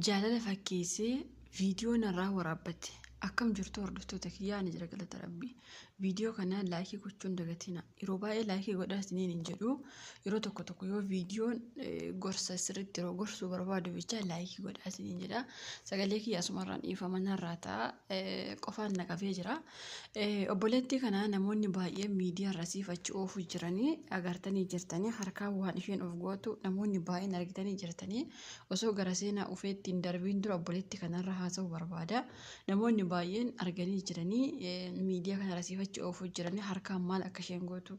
Jaalala fakkeessee viidiyoo narraa waraabbate akkam jirtu hordoftoota kiyyaa ni jira galata rabbii. Viidiyoo kana laayikii gochuun dagatina. Yeroo baay'ee laayikii godhaa isiniin hin jedhu. Yeroo tokko yoo viidiyoon gorsa sirriitti yeroo gorsuu barbaadu bicha laayikii godhaa isiniin jedha. Sagalee kiyyaa asumarraan dhiifama narraa ta'a. Qofaan naqafee jira. Obboleettii kana namoonni baay'een miidiyaa irra siifachi oofuu jiranii agartanii jirtanii harkaan waan isheen of gootu namoonni baay'een argitanii jirtanii osoo gara seenaa ufeetti hin darbiin dura obboleettii kanarra haasa'uu barbaada. Namoonni baay'een arganii jiranii miidiyaa kana irra siifachi oofuu jiranii harkaan maal akka isheen gootu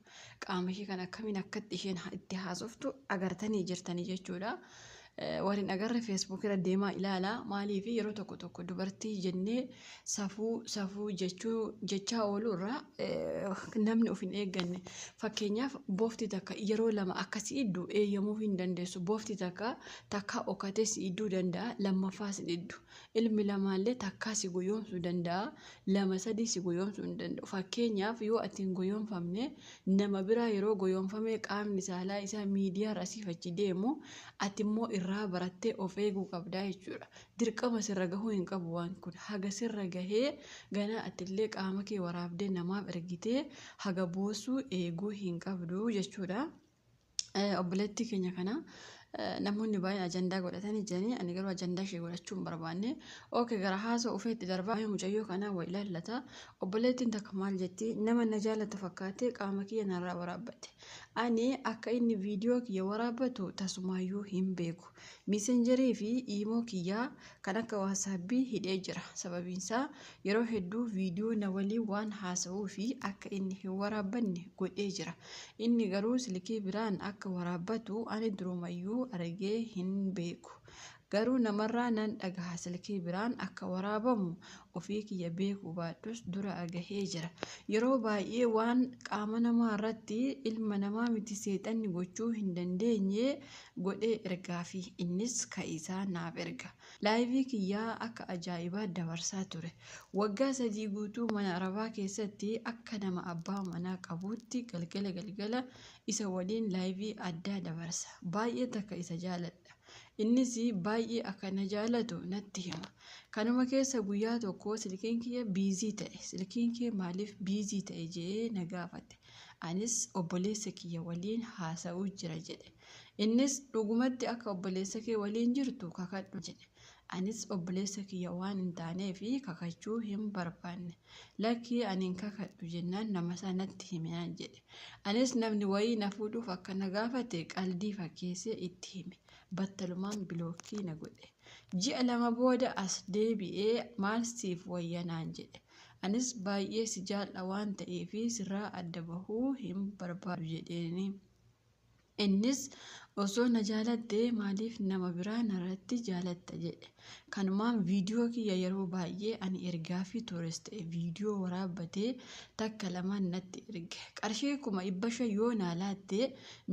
qaama ishee kan akkamiin akkatti isheen itti haasoftu agartanii jirtanii jechuudha. Waliin agarre Facebook irra deemaa ilaala maaliif yeroo tokko dubartii jennee safuu jechaa ooluu irraa namni of hin eegganne fakkeenyaaf boofti takka yeroo lama akkasii iddoo eeyyamuu hin dandeessu boofti takka okkatee si idduu danda'a lammaffaa si iddu ilmi lamaallee takkaa si goyoomsuu danda'a lama sadii si goyoomsuu hin danda'u fakkeenyaaf yoo ati hin goyoomfamne nama biraa yeroo goyoomfamee qaamni saalaa isaa miidiyaa irra siifachi deemu ati immoo irraa barattee of eeguu qabdaa jechuudha. Dirqama sirra gahuu hin qabu waan kun haga sirra gahee ganaa atillee qaama kee waraabdee namaaf ergitee haga boosuu eeguu hin qabdu jechuudha. Obboleettii keenya kana namoonni baay'een ajandaa godhatanii jiranii ani garuu ajandaa ishee godhachuu hin barbaanne. Ookee gara haasa'u ufeetti darbaa mucayyoo kanaa waa ilaallata. Obboleettiin takka maal jetti nama na jaalatu fakkaatee qaama kiyya narraa waraabbate. Ani akka inni viidiyoo kiyya waraabbatu tasumaayyuu hin beeku. Miisenjerii fi iimoo kiyyaa kan akka waasaapbii hidhee jira. Sababiinsaa yeroo hedduu viidiyoo na waliin waan haasa'uu fi akka inni hin waraabbanne godhee jira. Inni garuu silkii biraan akka waraabbatu ani durumayyuu argee hin beeku. Garuu namarraa nan dhagaha silkii biraan akka waraabamu ofii kiyya beekuu baadhus dura agahee jira. Yeroo baay'ee waan qaama namaa irratti ilma namaa miti seexanni gochuu hin dandeenye godhee ergaa fi innis ka'isaa naaf erga. Laayivii kiyyaa akka ajaa'ibaa dabarsaa ture. Waggaa 3 guutuu mana arabaa keessatti akka nama abbaa manaa qabuutti galgala isa waliin laayivii addaa dabarsa. Baay'ee takka isa jaaladha. Innis baay'ee akka na jaalatu natti hima. Kanuma keessa guyyaa tokko silkiin kiyya biizii ta'e. Silkiin kee maaliif biizii ta'e jedhee na gaafate. Anis obboleessa kiyya waliin haasa'uu jira jedhe. Innis dhugumatti akka obboleessa kee waliin jirtu kakadhu jedhe. Anis obboleessa kiyya waan hin taaneef kakachuu hin barbaanne. Lakkii ani hin kakadhu jennaan nama sanatti himinaan jedhe. Anis namni wayii na fuudhuuf akka na gaafate qaldii fakkeessee itti hime. Battalumaan bilookkii na godhe. Ji'a 2 booda as deebi'ee maal siif wayyanaan jedhe. Anis baay'ee si jaalladha waan ta'eef sirraa adda bahuu hin barbaadu jedheeni. Innis osoo na jaalattee maaliif nama biraa narratti jaalatta jedhe. Kanumaan viidiyoo kiyya yeroo baay'ee ani ergaa fi tures ta'e viidiyoo waraabbatee takka lamaan natti erge. Qarshii 500 yoo naa laatte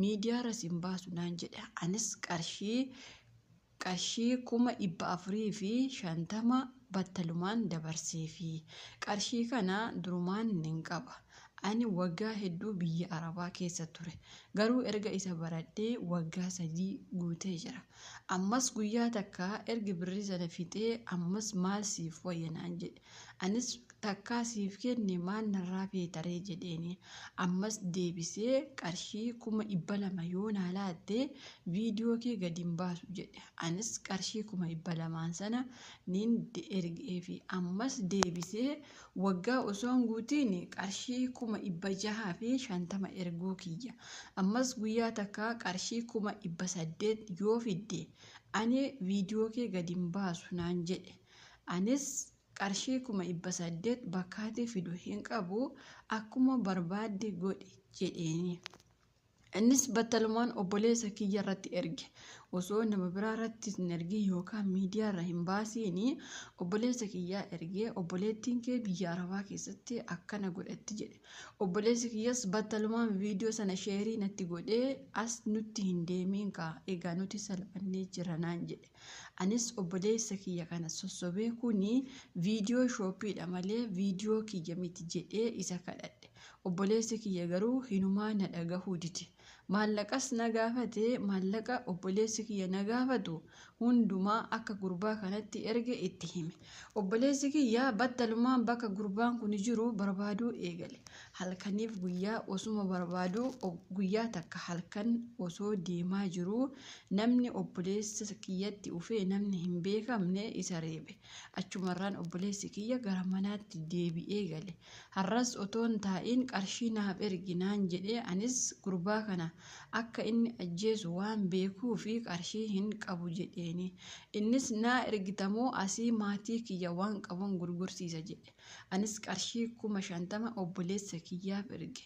miidiyaa irra sin baasu naan jedhe. Anis qarshii 450 battalumaan dabarsee fi qarshii kana durumaan nin qaba. Ani waggaa hedduu biyya arabaa keessa ture. Garuu erga isa baradhee waggaa 3 guutee jira. Ammas guyyaa takka erga birrii sana fixee ammas maal siif wayyanaan jedhe. Anis takkaa siif kenne maal narraa feetaree jedheeni. Ammas deebisee qarshii 200 yoo naa laatte viidiyoo kee gadi hin baasu jedhe. Anis qarshii 200 sana nin ergee fi ammas deebisee waggaa osoo hin guutiin qarshii 650 erguu kiyya. Ammas guyyaa takka qarshii 800 yoo fidde ani viidiyoo kee gadi hin baasu naan jedhe. Anis qarshii 800 bakkaatti fidu hin qabu akkuma barbaadde godhi jedheeni. Innis battalumaan obboleessa kiyya irratti erge. Osoo nama biraa irratti hin ergin yookaan miidiyaa irra hin baasiin obboleessa kiyyaa ergee obboleettiin kee biyya arabaa keessatti akkana godhatti jedhe. Obboleessi kiyyas battalumaan viidiyoo sana sheerii natti godhee as nutti hin deemiin egaa nuti salphannee jira naan jedhe. Anis obboleessa kiyya kana sossobee kuni viidiyoo shooppiidha malee viidiyoo kiyya miti jedhee isa kadhadhe. Obboleessi kiyya garuu hinumaa na dhagahuu dide. Maallaqas na gaafate maallaqa obboleessi kiyya na gaafatu hundumaa akka gurbaa kanatti erge itti hime. Obboleessi kiyya battalumaan bakka gurbaan kun jiru barbaaduu eegale. Halkaniif guyyaa osuma barbaadu guyyaa takka halkan osoo deemaa jiru namni obboleessa kiyyatti ufee namni hin beekamne isa reebe. Achumarraan obboleessi kiyya gara manaatti deebi'ee gale. Har'as otoon taa'in qarshii naaf ergi naan jedhee anis gurbaa kana akka inni ajjeesu waan beekuu fi qarshii hin qabu jedheeni. Innis naa ergitamoo asii maatii kiyya waan qabuun gurgursiisa jedhe. Anis qarshii 50,000 obboleessa kiyyaaf erge.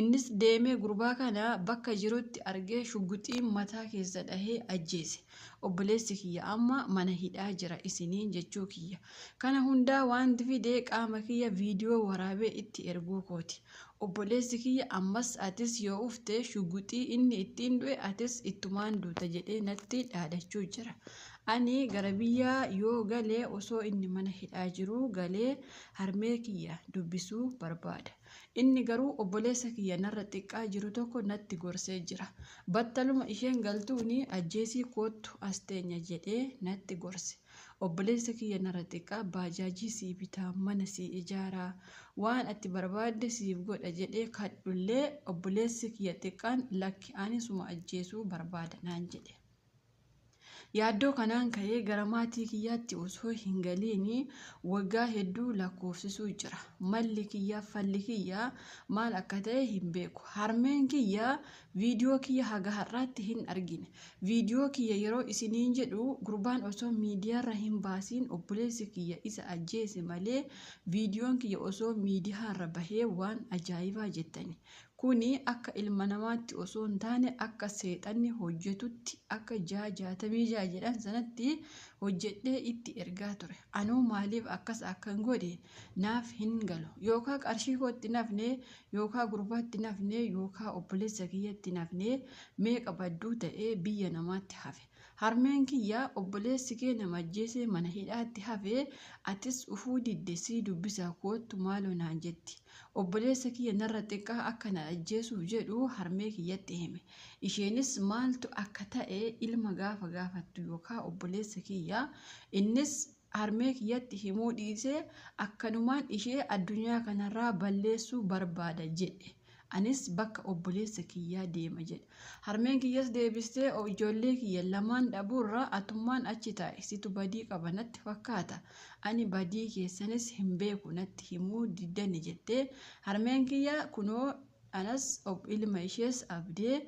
Innis deemee gurbaa kana bakka jirutti argee shugguxiin mataa keessa dhahee ajjeese. Obboleessi kiyya amma mana hidhaa jira isiniin jechuu kiyya. Kana hundaa wanti fidee qaama kiyya viidiyoo waraabee itti erguu kooti. Obboleessi kiyya ammas atis yoo ufte shugguxii inni ittiin du'e atis ittumaan duuta jedhee natti dhaadachuu jira. Ani gara biyyaa yoo galee osoo inni mana hidhaa jiru galee harmee kiyya dubbisuu barbaada. Inni garuu obboleessa kiyya narra xiqqaa jiru tokko natti gorsee jira. Battaluma isheen galtuuni ajjeesii koottu as teenya jedhee natti gorse. Obboleessa kiyya narra xiqqaa baajaajii sii bitaa mana sii ijaaraa waan ati barbaadde siif godha jedhee kadhullee obboleessi kiyya xiqqaan lakki ani suma ajjeesuu barbaada naan jedhe. Yaaddoo kanaan ka'ee gara maatii kiyyaatti osoo hin galiini waggaa hedduu lakkoofsisuu jira. Malli kiyyaa falli kiyyaa maal akka ta'e hin beeku. Harmeen kiyyaa viidiyoo kiyya haga har'aatti hin argine. Viidiyoo kiyya yeroo isiniin jedhu gurbaan osoo miidiyaarra hin baasiin obboleessi kiyya isa ajjeese malee viidiyoon kiyya osoo miidiyaarra bahee waan ajaa'ibaa jettani. Kuni akka ilma namaatti osoo hin taane akka seexanni hojjetutti akka 66 jedhan sanatti hojjedhee itti ergaa ture. Anuu maaliif akkas akkan godhe naaf hin galu. Yookaan qarshii kootti nafne yookaan gurbaatti nafne yookaan obboleessa kiyyatti nafne meeqa badduu ta'ee biyya namaatti hafe. Harmeen kiyya obboleessi kee nama ajjeesee mana hidhaatti hafe atis ufuu diddesii dubbisaa koottu maaloo naan jetti. Obboleessa kiyya narra xiqqaa akka na ajjeesuuf jedhu harmee kiyyatti hime. Isheenis maaltu akka ta'e ilma gaafa gaafattu yookaan obboleessa kiyya innis harmee kiyyatti himuu dhiisee akkanumaan ishee addunyaa kanarraa balleessuu barbaada jedhe. Anis bakka obboleessa kiyyaa deema jedhe. Harmeen kiyyas deebistee ijoollee kiyya lamaan dhabuurra atummaan achi taa'e situ badii qaba natti fakkaata. Ani badii keessanis hin beeku natti himuu diddani jettee harmeen kiyya kunoo anas ilma ishees abdee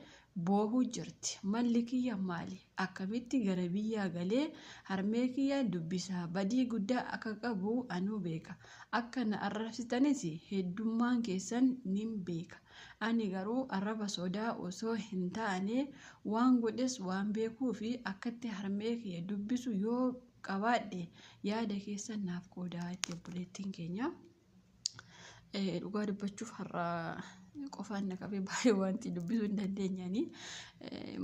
boohuu jirti. Malli kiyya maali? Akkamitti gara biyyaa galee harmee kiyya dubbisaa badii guddaa akka qabu anuu beeka. Akka na arrabsitanis heddummaan keessan nin beeka. Ani garuu arraba sodaa osoo hin taane waan godhes waan beekuu fi akkatti harmee kiyya dubbisu yoo qabaadhe yaada keessan naaf qoodaa itti obboleettiin keenya. Dhugaa dubbachuuf har'a qofaan na qabee baay'ee wanti dubbisuu hin dandeenyani.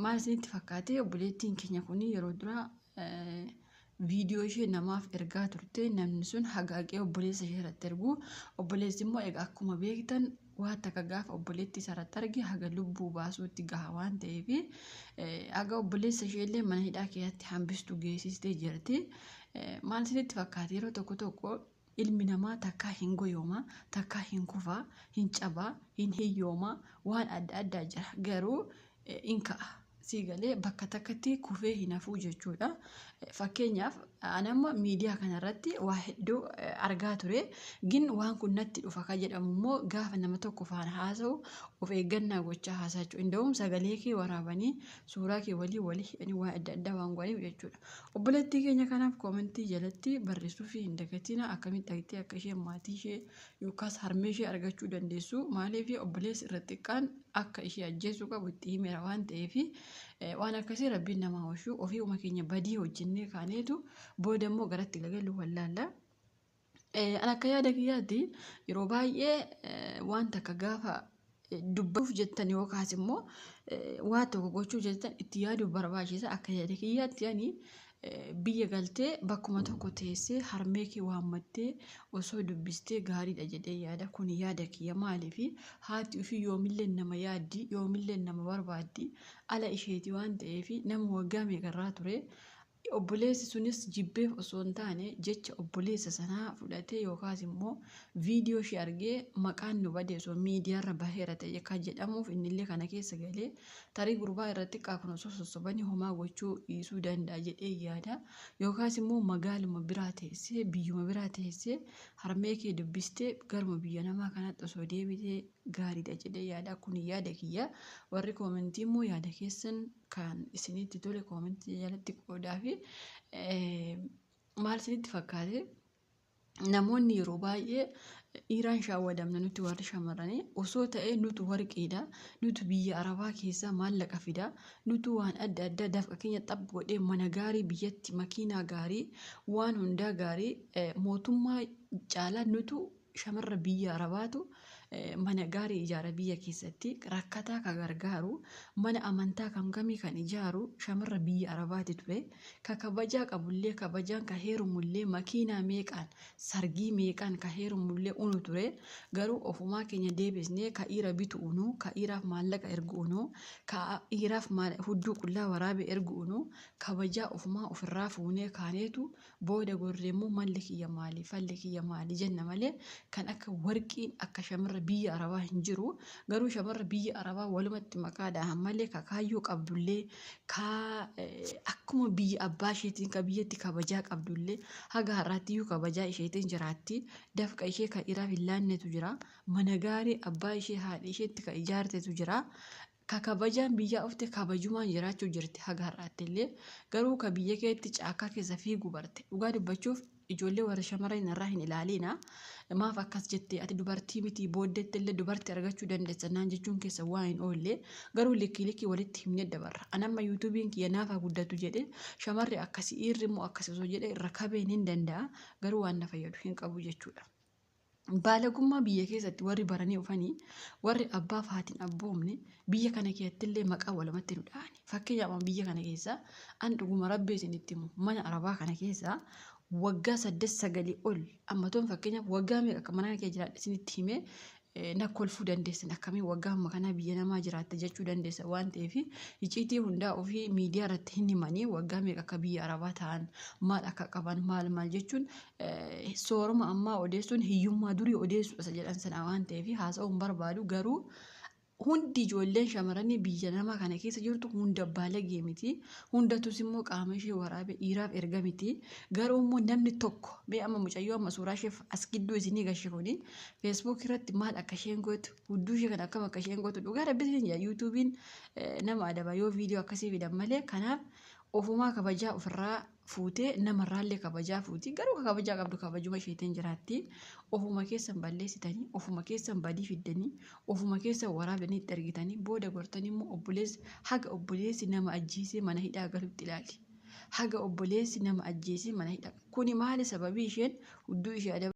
Maal isinitti fakkaate obboleettiin keenya kun yeroo dura viidiyoo ishee namaaf ergaa turte namni sun hagaaqee obboleessa ishee irratti ergu obboleessi immoo egaa akkuma beektan waan takka gaafa obboleettii isaarratti arge haga lubbuu baasuutti gaha waan ta'eef haga obboleessa isheellee mana hidhaa keessatti hambistu geessistee jirti. Maal isinitti fakkaate yeroo tokko tokko ilmi namaa takkaa hin goyooma, takkaa hin kufaa, hin cabaa, hin hiyyooma waan adda addaa jira garuu hin ka'a. Siigalee bakka takkatti kufee hin hafuu jechuudha. Fakkeenyaaf anamma miidiyaa kanarratti waa hedduu argaa ture. Gin waan kun natti dhufa kan jedhamu immoo gaafa nama tokko faana haasa'u of eeggannaa gochaa haasa'achuu. Inda'uum sagalee kee waraabanii suuraa kee walii hidhanii waan adda addaa waan godhaniif jechuudha. Obboleettii keenya kanaaf koomentii jalatti barreessuu fi hin dagatina akkamitti dhagitee akka ishee maatii ishee yookaas harmee ishee argachuu dandeessu. Maaliif obboleessi irra xiqqaan akka ishee ajjeesuu qabu itti himeera waan ta'eef waan akkasii rabbiin nama oolchu ofii uma keenya badii hojjennee kaaneetu booda immoo garatti galu wallaalla. An akka yaada kiyyaatti yeroo baay'ee waan takka gaafa dubbachuuf jettan yookaas immoo waa tokko gochuuf jettan itti yaaduuf barbaachisa. Akka yaada kiyyaatti ani biyya galtee bakkuma tokko teessee harmee kee waammattee osoo dubbistee gaariidha jedhee yaada. Kun yaada kiyya maaliif haati ofii yoomillee nama yaaddi yoomillee nama barbaaddi ala isheeti waan ta'eef nama waggaa meeqarraa ture obboleessi sunis jibbeef osoo hin taane jecha obboleessa sanaa fudhatee yookaas immoo viidiyoo ishee argee maqaan nu badee osoo miidiyaarra baheera ta'e kan jedhamuuf innillee kana keessa galee tarii gurbaa irratti qaafna osoo sossobanii homaa gochuu dhiisuu danda'a jedhee yaada. Yookaas immoo magaaluma biraa teessee biyyuma biraa teessee harmee kee dubbistee garuma biyya namaa kanatti osoo deebitee gaariidha jedhee yaada. Kun yaada kiyya. Warri koomentii immoo yaada keessan kan isinitti tole koomentii jalatti qoodaa fi maal isinitti fakkaate namoonni yeroo baay'ee dhiiraan shaawwadamna nuti warri shamarranii osoo ta'e nuti warqiidha nuti biyya arabaa keessaa maallaqa fida nuti waan adda addaa dafqa keenya xab godhee mana gaarii biyyatti makiinaa gaarii waan hundaa gaarii mootummaa caalaa nuti shamarra biyya arabaatu mana gaarii ijaara biyya keessatti rakkataa kan gargaaru mana amantaa kan kamii kan ijaaru shamarra biyya arabaati ture ka kabajaa qabullee kabajaan ka heerumullee makiinaa meeqaan sargii meeqaan ka heerumullee unu ture garuu ofumaa keenya deebisnee ka dhiira bitu unu ka dhiiraaf maallaqa ergu unu ka dhiiraaf hudduu qullaa waraabe ergu unu kabajaa ofumaa ofirraa fuunee kaaneetu booda gorreemmoo malli kiyya maali falli kiyya maali jenna malee kan akka warqiin akka shamarra biyya arabaa hin jiru garuu shamarra biyya arabaa walumatti maqaadhaan malee kakaayyoo qabdullee ka akkuma biyya abbaa isheetiin ka biyyatti kabajaa qabdullee haga har'aattiyyuu kabajaa isheetiin jiraatti dafqa ishee ka dhiiraaf hin laannetu jira mana gaarii abbaa ishee haadha isheetti ka ijaartetu jira ka kabajaan biyyaa ofte kabajumaan jiraachuu jirti haga har'aattillee garuu ka biyya keetti caakkaa keessa fiiguu barte dhugaa dubbachuuf ijoollee warra shamarran irraa hin ilaaliina maaf akkas jettee ati dubartii miti booddeetti illee dubartii argachuu dandeessa naan jechuun keessa waa hin oolle garuu likki walitti himne dabarra anamma yuutuubiin kiyya naafaa guddatu jedhe shamarri akkasii dhiirri immoo akkasii osoo jedhe irra kabeen hin danda'a garuu waan na fayyadu hin qabu jechuudha. Baalagummaa biyya keessatti warri baranii dhufanii warri abbaaf haatiin abboomne biyya kana keessatti illee maqaa walumatti nu dha'ani. Fakkeenyaaf biyya kana keessa an dhuguma rabbee isinitti himu mana arabaa kana keessa waggaa 8-9 ol ammatoon fakkeenyaaf waggaa meeqa akka mana kee jiraadhe isinitti himee na kolfuu dandeessan akkamiin waggaa amma kanaa biyya namaa jiraatte jechuu dandeessa waan ta'eef icciitii hundaa ofii miidiyaa irratti hin himanii waggaa meeqa akka biyya arabaa ta'an maal akka qaban maal jechuun sooroma ammaa odeessuun hiyyummaa durii odeessu isa jedhan sana waan ta'eef haasa'uu hin barbaadu garuu hundi ijoolleen shamarranii biyya namaa kana keessa jirtu hunda baalagee miti hundatus immoo qaama ishee waraabee dhiiraaf erga miti garuu immoo namni tokko mee amma mucayyoo amma suuraa ishee as gidduu isinii gashe kuni feesbuuk irratti maal akka isheen gootu hudduu ishee kan akkam akka isheen gootu dhugaa rabbitiin jaa yuutuubiin nama adaba yoo viidiyoo akkasii fidan malee kanaaf ofumaa kabajaa ofirraa fuutee namarraallee kabajaa fuuti garuu kabajaa qabdu kabajuma isheetiin jiraatti ofuma keessan balleessitanii ofuma keessan badii fiddanii ofuma keessan waraabanii itti argitanii booda gortanii immoo obboleessi nama ajjeesee mana hidhaa galuutti ilaali haga obboleessi nama ajjeesee mana hidhaa kuni maali sababii isheen hudduu ishee adaba